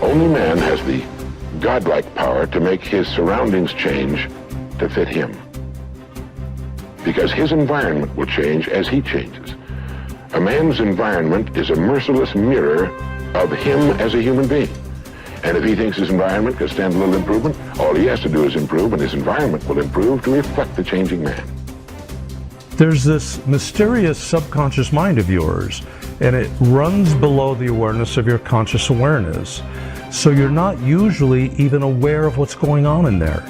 Only man has the godlike power to make his surroundings change to fit him. Because his environment will change as he changes. A man's environment is a merciless mirror of him as a human being. And if he thinks his environment can stand a little improvement, all he has to do is improve, and his environment will improve to reflect the changing man. There's this mysterious subconscious mind of yours, and it runs below the awareness of your conscious awareness. So you're not usually even aware of what's going on in there,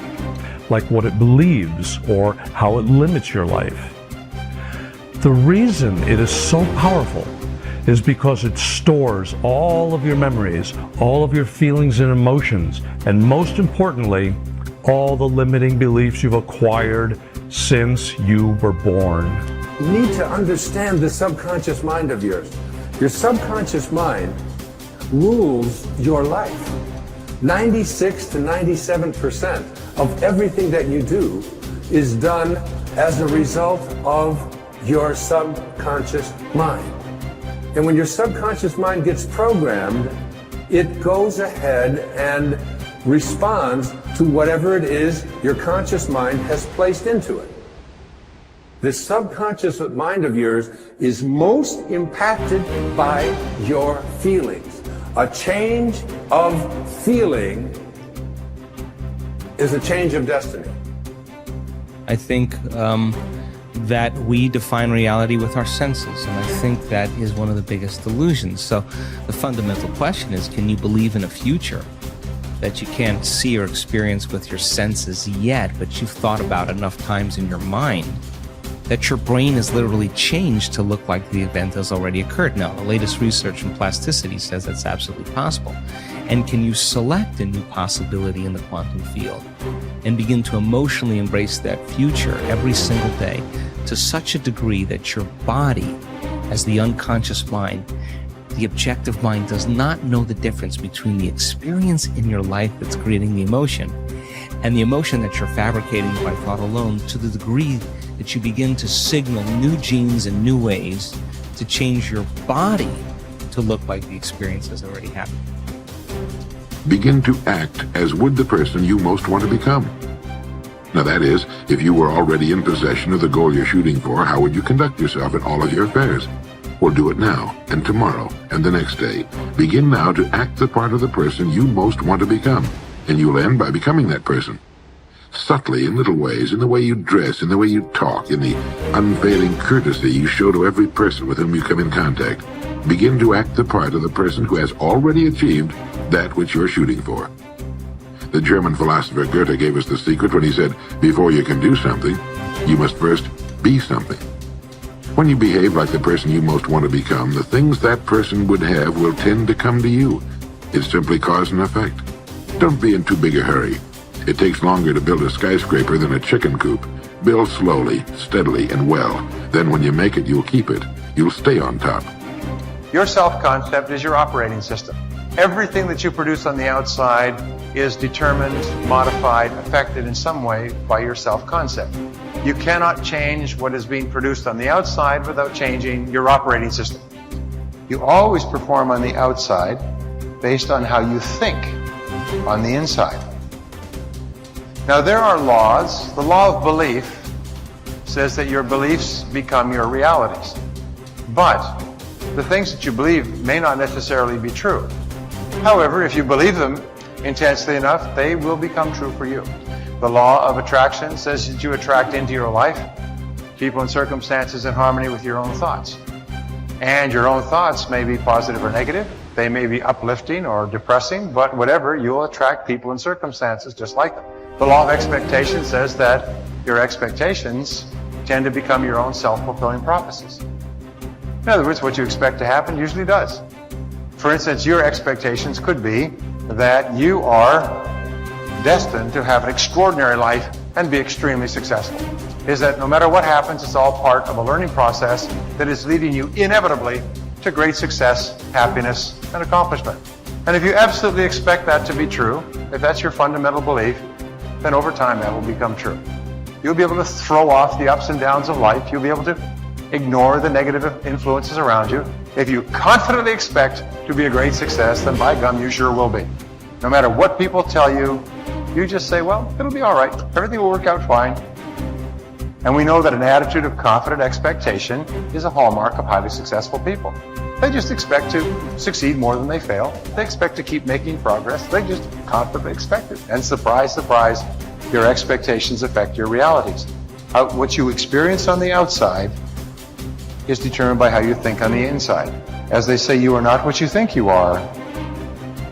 like what it believes or how it limits your life. The reason it is so powerful is because it stores all of your memories, all of your feelings and emotions, and most importantly, all the limiting beliefs you've acquired since you were born. You need to understand the subconscious mind of yours. Your subconscious mind rules your life. 96 to 97% of everything that you do is done as a result of your subconscious mind. And when your subconscious mind gets programmed, it goes ahead and responds to whatever it is your conscious mind has placed into it. This subconscious mind of yours is most impacted by your feelings. A change of feeling is a change of destiny. I think that we define reality with our senses, and I think that is one of the biggest illusions. So the fundamental question is, can you believe in a future that you can't see or experience with your senses yet, but you've thought about enough times in your mind that your brain has literally changed to look like the event has already occurred? Now, the latest research in plasticity says that's absolutely possible. And can you select a new possibility in the quantum field and begin to emotionally embrace that future every single day to such a degree that your body, as the unconscious mind, the objective mind, does not know the difference between the experience in your life that's creating the emotion and the emotion that you're fabricating by thought alone, to the degree that you begin to signal new genes and new ways to change your body to look like the experience has already happened. Begin to act as would the person you most want to become. Now that is, if you were already in possession of the goal you're shooting for, how would you conduct yourself in all of your affairs? Well, do it now, and tomorrow, and the next day. Begin now to act the part of the person you most want to become, and you'll end by becoming that person. Subtly, in little ways, in the way you dress, in the way you talk, in the unfailing courtesy you show to every person with whom you come in contact. Begin to act the part of the person who has already achieved that which you're shooting for. The German philosopher Goethe gave us the secret when he said, before you can do something, you must first be something. When you behave like the person you most want to become, the things that person would have will tend to come to you. It's simply cause and effect. Don't be in too big a hurry. It takes longer to build a skyscraper than a chicken coop. Build slowly, steadily, and well. Then when you make it, you'll keep it. You'll stay on top. Your self-concept is your operating system. Everything that you produce on the outside is determined, modified, affected in some way by your self-concept. You cannot change what is being produced on the outside without changing your operating system. You always perform on the outside based on how you think on the inside. Now there are laws. The law of belief says that your beliefs become your realities. But the things that you believe may not necessarily be true. However, if you believe them intensely enough, they will become true for you. The law of attraction says that you attract into your life people and circumstances in harmony with your own thoughts. And your own thoughts may be positive or negative. They may be uplifting or depressing, but whatever, you'll attract people and circumstances just like them. The law of expectation says that your expectations tend to become your own self-fulfilling prophecies. In other words, what you expect to happen usually does. For instance, your expectations could be that you are destined to have an extraordinary life and be extremely successful. Is that no matter what happens, it's all part of a learning process that is leading you inevitably to great success, happiness, and accomplishment. And if you absolutely expect that to be true, if that's your fundamental belief, then over time that will become true. You'll be able to throw off the ups and downs of life. You'll be able to Ignore the negative influences around you. If you confidently expect to be a great success, then by gum, you sure will be. No matter what people tell you, you just say, well, it'll be all right. Everything will work out fine. And we know that an attitude of confident expectation is a hallmark of highly successful people. They just expect to succeed more than they fail. They expect to keep making progress. They just confidently expect it. And surprise, surprise, your expectations affect your realities. What you experience on the outside is determined by how you think on the inside. As they say, you are not what you think you are,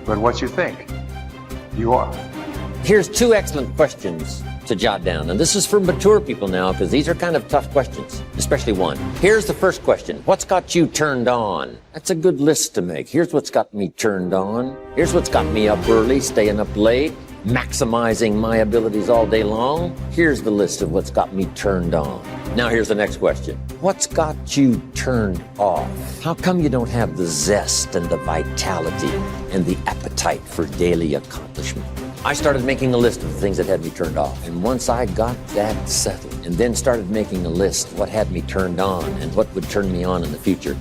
but what you think you are. Here's 2 excellent questions to jot down. And this is for mature people now, because these are kind of tough questions, especially one. Here's the first question. What's got you turned on? That's a good list to make. Here's what's got me turned on. Here's what's got me up early, staying up late, maximizing my abilities all day long. Here's the list of what's got me turned on. Now here's the next question. What's got you turned off? How come you don't have the zest and the vitality and the appetite for daily accomplishment? I started making a list of the things that had me turned off. And once I got that settled and then started making a list of what had me turned on and what would turn me on in the future,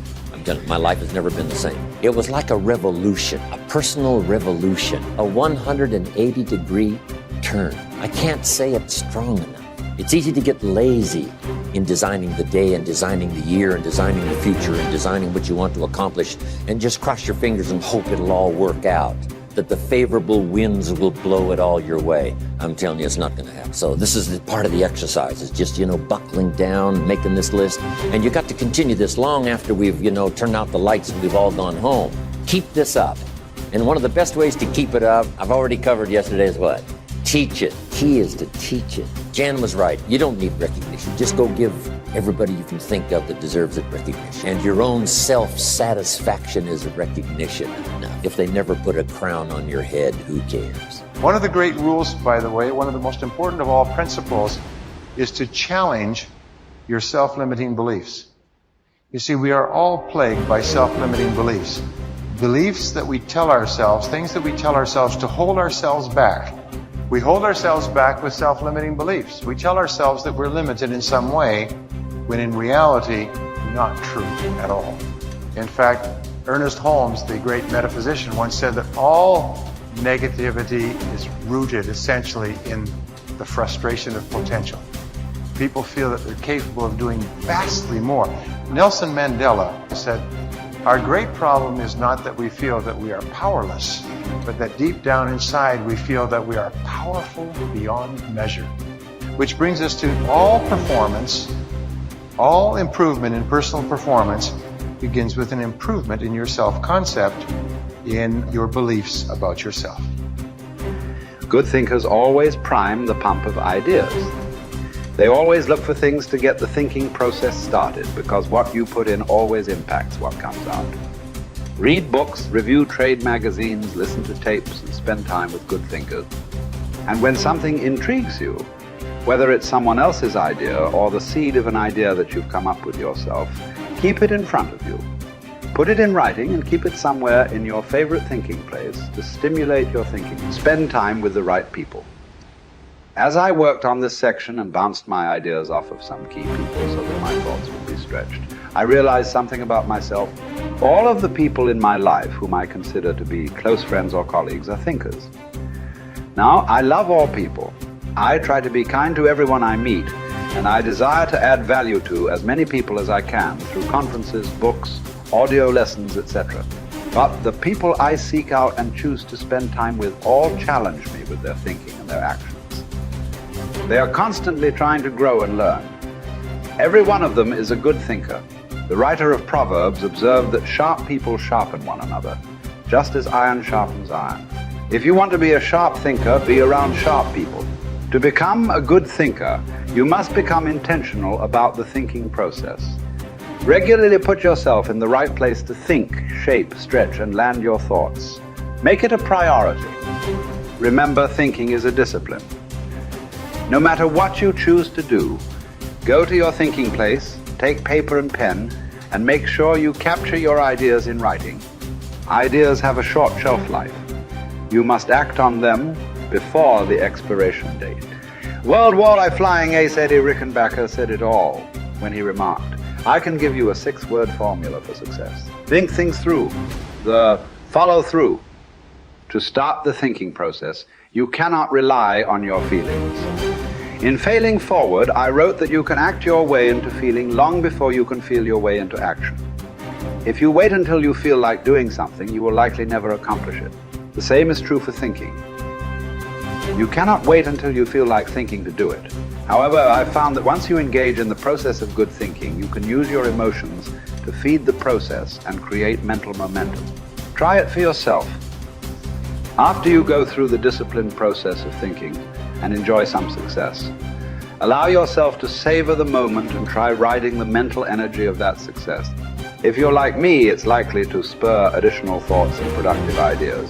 my life has never been the same. It was like a revolution, a personal revolution, a 180-degree turn. I can't say it strong enough. It's easy to get lazy in designing the day and designing the year and designing the future and designing what you want to accomplish and just cross your fingers and hope it'll all work out, that the favorable winds will blow it all your way. I'm telling you, it's not going to happen. So this is part of the exercise. It's just, buckling down, making this list. And you got to continue this long after we've, turned out the lights and we've all gone home. Keep this up. And one of the best ways to keep it up, I've already covered yesterday, is what? Teach it. Key is to teach it. Jan was right. You don't need recognition. Just go give everybody you can think of that deserves it recognition. And your own self-satisfaction is a recognition. Now, if they never put a crown on your head, who cares? One of the great rules, by the way, one of the most important of all principles, is to challenge your self-limiting beliefs. You see, we are all plagued by self-limiting beliefs. Beliefs that we tell ourselves, things that we tell ourselves to hold ourselves back. We hold ourselves back with self-limiting beliefs. We tell ourselves that we're limited in some way, when in reality, not true at all. In fact, Ernest Holmes, the great metaphysician, once said that all negativity is rooted essentially in the frustration of potential. People feel that they're capable of doing vastly more. Nelson Mandela said, our great problem is not that we feel that we are powerless, but that deep down inside we feel that we are powerful beyond measure. Which brings us to all performance, all improvement in personal performance begins with an improvement in your self-concept, in your beliefs about yourself. Good thinkers always prime the pump of ideas. They always look for things to get the thinking process started, because what you put in always impacts what comes out. Read books, review trade magazines, listen to tapes, and spend time with good thinkers. And when something intrigues you, whether it's someone else's idea or the seed of an idea that you've come up with yourself, keep it in front of you. Put it in writing and keep it somewhere in your favorite thinking place to stimulate your thinking. Spend time with the right people. As I worked on this section and bounced my ideas off of some key people so that my thoughts would be stretched, I realized something about myself. All of the people in my life whom I consider to be close friends or colleagues are thinkers. Now, I love all people. I try to be kind to everyone I meet, and I desire to add value to as many people as I can through conferences, books, audio lessons, etc. But the people I seek out and choose to spend time with all challenge me with their thinking and their actions. They are constantly trying to grow and learn. Every one of them is a good thinker. The writer of Proverbs observed that sharp people sharpen one another, just as iron sharpens iron. If you want to be a sharp thinker, be around sharp people. To become a good thinker, you must become intentional about the thinking process. Regularly put yourself in the right place to think, shape, stretch, and land your thoughts. Make it a priority. Remember, thinking is a discipline. No matter what you choose to do, go to your thinking place, take paper and pen, and make sure you capture your ideas in writing. Ideas have a short shelf life. You must act on them before the expiration date. World Walleye flying ace Eddie Rickenbacker said it all when he remarked, I can give you a 6-word formula for success. Think things through. The follow through. To start the thinking process, you cannot rely on your feelings. In Failing Forward, I wrote that you can act your way into feeling long before you can feel your way into action. If you wait until you feel like doing something, you will likely never accomplish it. The same is true for thinking. You cannot wait until you feel like thinking to do it. However, I've found that once you engage in the process of good thinking, you can use your emotions to feed the process and create mental momentum. Try it for yourself. After you go through the disciplined process of thinking and enjoy some success, allow yourself to savor the moment and try riding the mental energy of that success. If you're like me, it's likely to spur additional thoughts and productive ideas.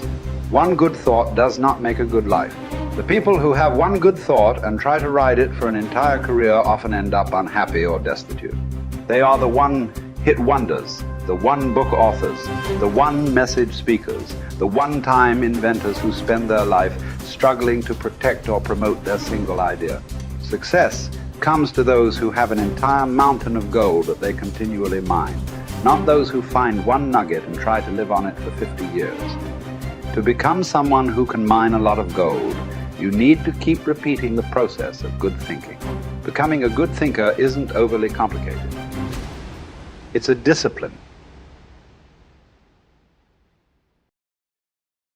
One good thought does not make a good life. The people who have one good thought and try to ride it for an entire career often end up unhappy or destitute. They are the one-hit wonders, the one-book authors, the one-message speakers, the one-time inventors who spend their life struggling to protect or promote their single idea. Success comes to those who have an entire mountain of gold that they continually mine, not those who find one nugget and try to live on it for 50 years. To become someone who can mine a lot of gold, you need to keep repeating the process of good thinking. Becoming a good thinker isn't overly complicated. It's a discipline.